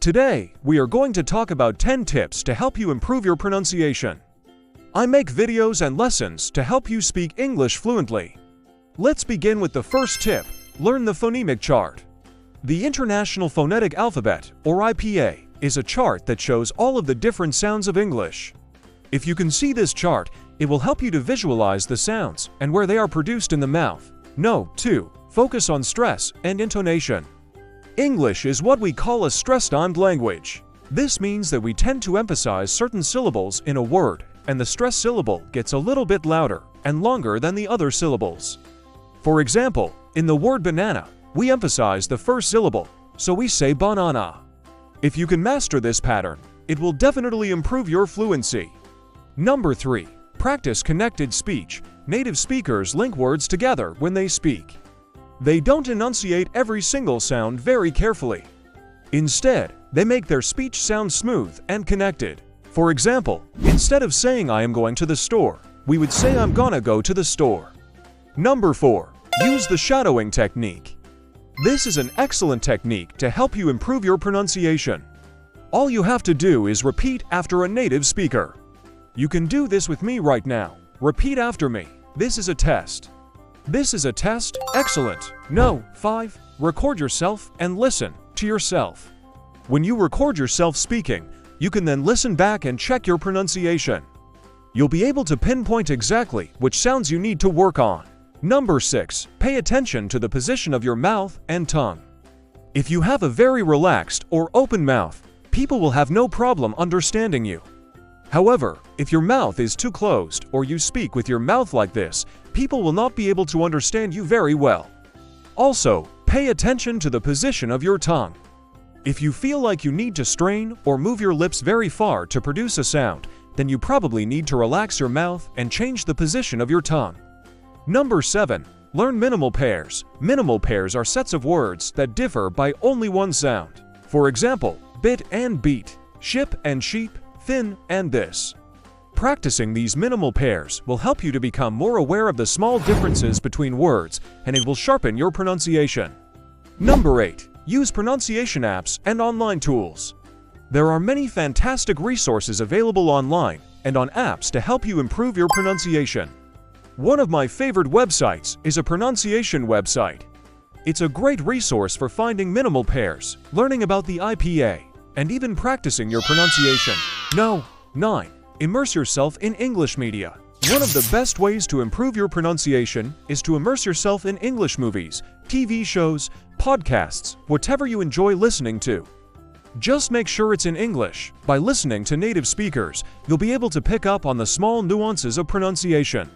Today, we are going to talk about 10 tips to help you improve your pronunciation. I make videos and lessons to help you speak English fluently. Let's begin with the first tip: learn the phonemic chart. The International Phonetic Alphabet, or IPA, is a chart that shows all of the different sounds of English. If you can see this chart, it will help you to visualize the sounds and where they are produced in the mouth. No, 2. Focus on stress and intonation. English is what we call a stress-timed language. This means that we tend to emphasize certain syllables in a word, and the stress syllable gets a little bit louder and longer than the other syllables. For example, in the word banana, we emphasize the first syllable, so we say banana. If you can master this pattern, it will definitely improve your fluency. Number 3. Practice connected speech. Native speakers link words together when they speak. They don't enunciate every single sound very carefully. Instead, they make their speech sound smooth and connected. For example, instead of saying I am going to the store, we would say I'm gonna go to the store. Number 4. Use the shadowing technique. This is an excellent technique to help you improve your pronunciation. All you have to do is repeat after a native speaker. You can do this with me right now. Repeat after me. This is a test. This is a test. Excellent. No. 5. Record yourself and listen to yourself. When you record yourself speaking, you can then listen back and check your pronunciation. You'll be able to pinpoint exactly which sounds you need to work on. Number 6. Pay attention to the position of your mouth and tongue. If you have a very relaxed or open mouth, people will have no problem understanding you. However, if your mouth is too closed or you speak with your mouth like this, people will not be able to understand you very well. Also, pay attention to the position of your tongue. If you feel like you need to strain or move your lips very far to produce a sound, then you probably need to relax your mouth and change the position of your tongue. Number 7. Learn minimal pairs. Minimal pairs are sets of words that differ by only one sound. For example, bit and beat, ship and sheep, thin and this. Practicing these minimal pairs will help you to become more aware of the small differences between words, and it will sharpen your pronunciation. Number 8. Use pronunciation apps and online tools. There are many fantastic resources available online and on apps to help you improve your pronunciation. One of my favorite websites is a pronunciation website. It's a great resource for finding minimal pairs, learning about the IPA, and even practicing your pronunciation. No. 9. Immerse yourself in English media. One of the best ways to improve your pronunciation is to immerse yourself in English movies, TV shows, podcasts, whatever you enjoy listening to. Just make sure it's in English. By listening to native speakers, you'll be able to pick up on the small nuances of pronunciation.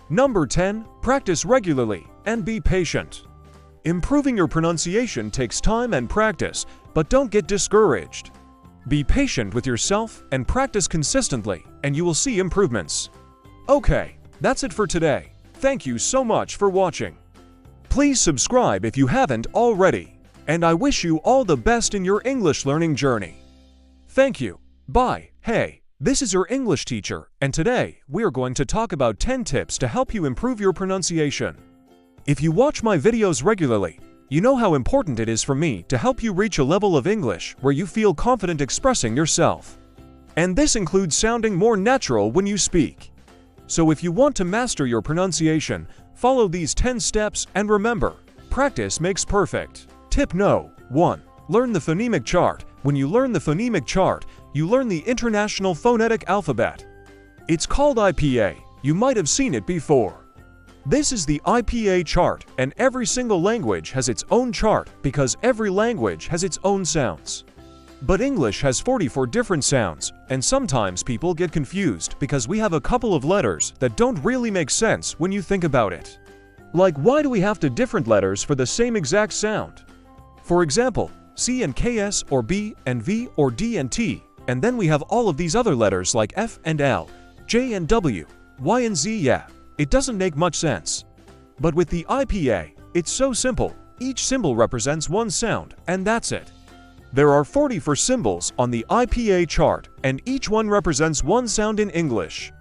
Number 10. Practice regularly and be patient. Improving your pronunciation takes time and practice, but don't get discouraged. Be patient with yourself and practice consistently, and you will see improvements. Okay, that's it for today. Thank you so much for watching. Please subscribe if you haven't already, and I wish you all the best in your English learning journey. Thank you. Bye. Hey, this is your English teacher, and today we are going to talk about 10 tips to help you improve your pronunciation. If you watch my videos regularly, you know how important it is for me to help you reach a level of English where you feel confident expressing yourself. And this includes sounding more natural when you speak. So if you want to master your pronunciation, follow these 10 steps and remember, practice makes perfect. Tip No. 1. Learn the phonemic chart. When you learn the phonemic chart, you learn the International Phonetic Alphabet. It's called IPA. You might have seen it before. This is the IPA chart, and every single language has its own chart because every language has its own sounds. But English has 44 different sounds, and sometimes people get confused because we have a couple of letters that don't really make sense when you think about it. Like, why do we have different letters for the same exact sound? For example, C and KS, or B and V, or D and T, and then we have all of these other letters like F and L, J and W, Y and Z. Yeah. It doesn't make much sense. But with the IPA, it's so simple. Each symbol represents one sound, and that's it. There are 44 symbols on the IPA chart, and each one represents one sound in English.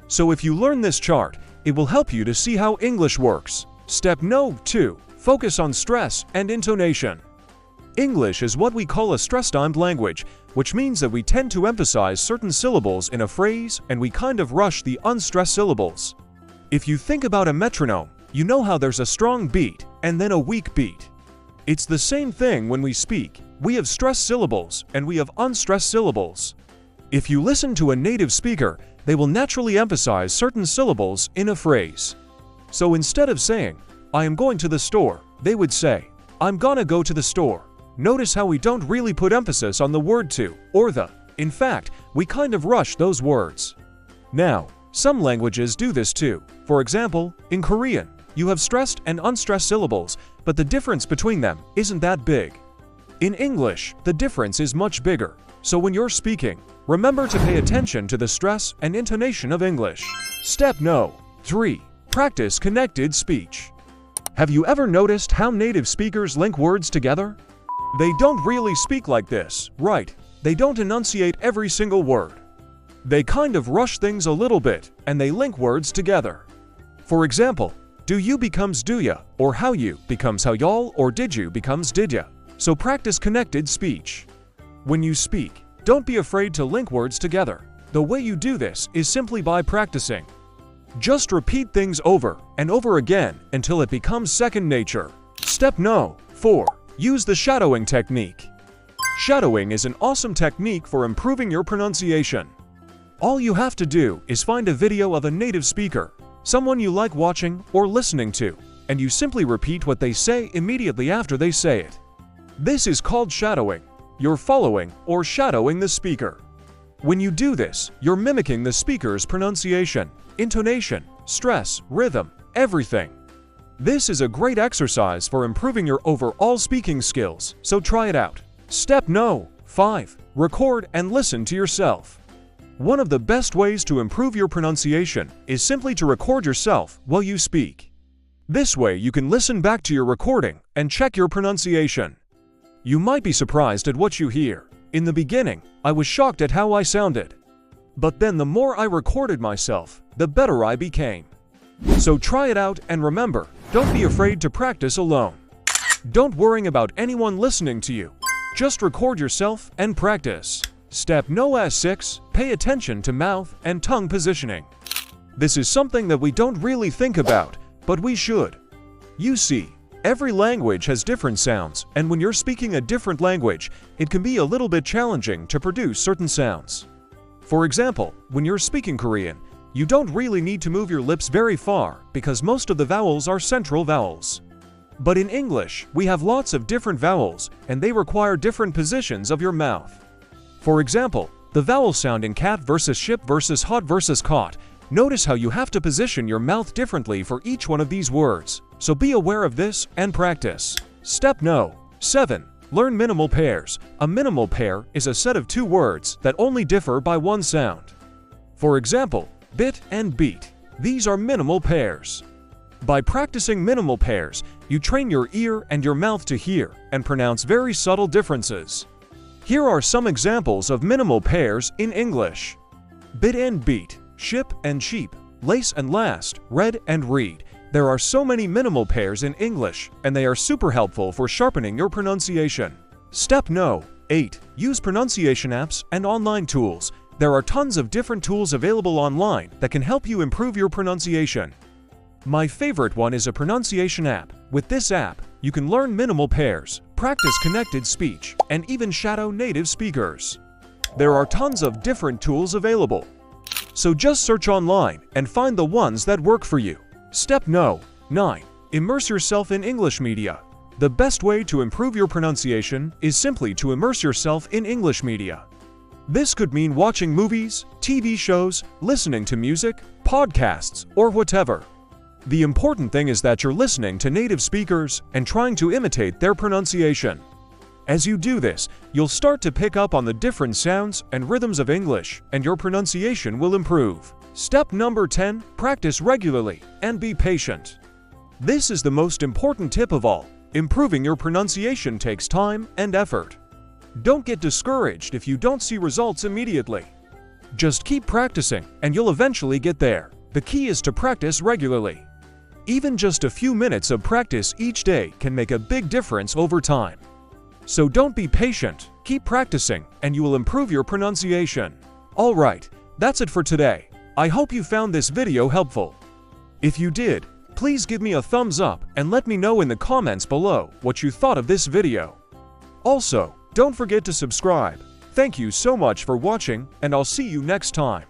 So if you learn this chart, it will help you to see how English works. Step No. 2. Focus on stress and intonation. English is what we call a stress-timed language, which means that we tend to emphasize certain syllables in a phrase and we kind of rush the unstressed syllables. If you think about a metronome, you know how there's a strong beat and then a weak beat. It's the same thing when we speak. We have stressed syllables and we have unstressed syllables. If you listen to a native speaker, they will naturally emphasize certain syllables in a phrase. So instead of saying, "I am going to the store," they would say, "I'm gonna go to the store." Notice how we don't really put emphasis on the word to or the. In fact, we kind of rush those words. Now, some languages do this too. For example, in Korean, you have stressed and unstressed syllables, but the difference between them isn't that big. In English, the difference is much bigger. So when you're speaking, remember to pay attention to the stress and intonation of English. Step No. 3. Practice connected speech. Have you ever noticed how native speakers link words together? They don't really speak like this, right? They don't enunciate every single word. They kind of rush things a little bit, and they link words together. For example, do you becomes do ya, or how you becomes how y'all, or did you becomes did ya. So practice connected speech. When you speak, don't be afraid to link words together. The way you do this is simply by practicing. Just repeat things over and over again until it becomes second nature. Step No. 4. Use the shadowing technique. Shadowing is an awesome technique for improving your pronunciation. All you have to do is find a video of a native speaker, someone you like watching or listening to, and you simply repeat what they say immediately after they say it. This is called shadowing. You're following or shadowing the speaker. When you do this, you're mimicking the speaker's pronunciation, intonation, stress, rhythm, everything. This is a great exercise for improving your overall speaking skills, so try it out. Step No. 5. Record and listen to yourself. One of the best ways to improve your pronunciation is simply to record yourself while you speak. This way you can listen back to your recording and check your pronunciation. You might be surprised at what you hear. In the beginning, I was shocked at how I sounded. But then the more I recorded myself, the better I became. So try it out and remember, don't be afraid to practice alone. Don't worry about anyone listening to you. Just record yourself and practice. Step No. 6. Pay attention to mouth and tongue positioning. This is something that we don't really think about, but we should. You see, every language has different sounds, and when you're speaking a different language, it can be a little bit challenging to produce certain sounds. For example, when you're speaking Korean, you don't really need to move your lips very far because most of the vowels are central vowels. But in English, we have lots of different vowels, and they require different positions of your mouth. For example, the vowel sound in cat versus ship versus hot versus caught. Notice how you have to position your mouth differently for each one of these words. So be aware of this and practice. Step No. 7. Learn minimal pairs. A minimal pair is a set of two words that only differ by one sound. For example, bit and beat. These are minimal pairs. By practicing minimal pairs, you train your ear and your mouth to hear and pronounce very subtle differences. Here are some examples of minimal pairs in English. Bit and beat, ship and sheep, lace and last, read and read. There are so many minimal pairs in English, and they are super helpful for sharpening your pronunciation. Step No. 8. Use pronunciation apps and online tools. There are tons of different tools available online that can help you improve your pronunciation. My favorite one is a pronunciation app. With this app, you can learn minimal pairs, practice connected speech, and even shadow native speakers. There are tons of different tools available. So just search online and find the ones that work for you. Step No. 9. Immerse yourself in English media. The best way to improve your pronunciation is simply to immerse yourself in English media. This could mean watching movies, TV shows, listening to music, podcasts, or whatever. The important thing is that you're listening to native speakers and trying to imitate their pronunciation. As you do this, you'll start to pick up on the different sounds and rhythms of English, and your pronunciation will improve. Step number 10. Practice regularly and be patient. This is the most important tip of all. Improving your pronunciation takes time and effort. Don't get discouraged if you don't see results immediately. Just keep practicing and you'll eventually get there. The key is to practice regularly. Even just a few minutes of practice each day can make a big difference over time. So don't be patient, keep practicing, and you will improve your pronunciation. Alright, that's it for today. I hope you found this video helpful. If you did, please give me a thumbs up and let me know in the comments below what you thought of this video. Also, don't forget to subscribe. Thank you so much for watching, and I'll see you next time.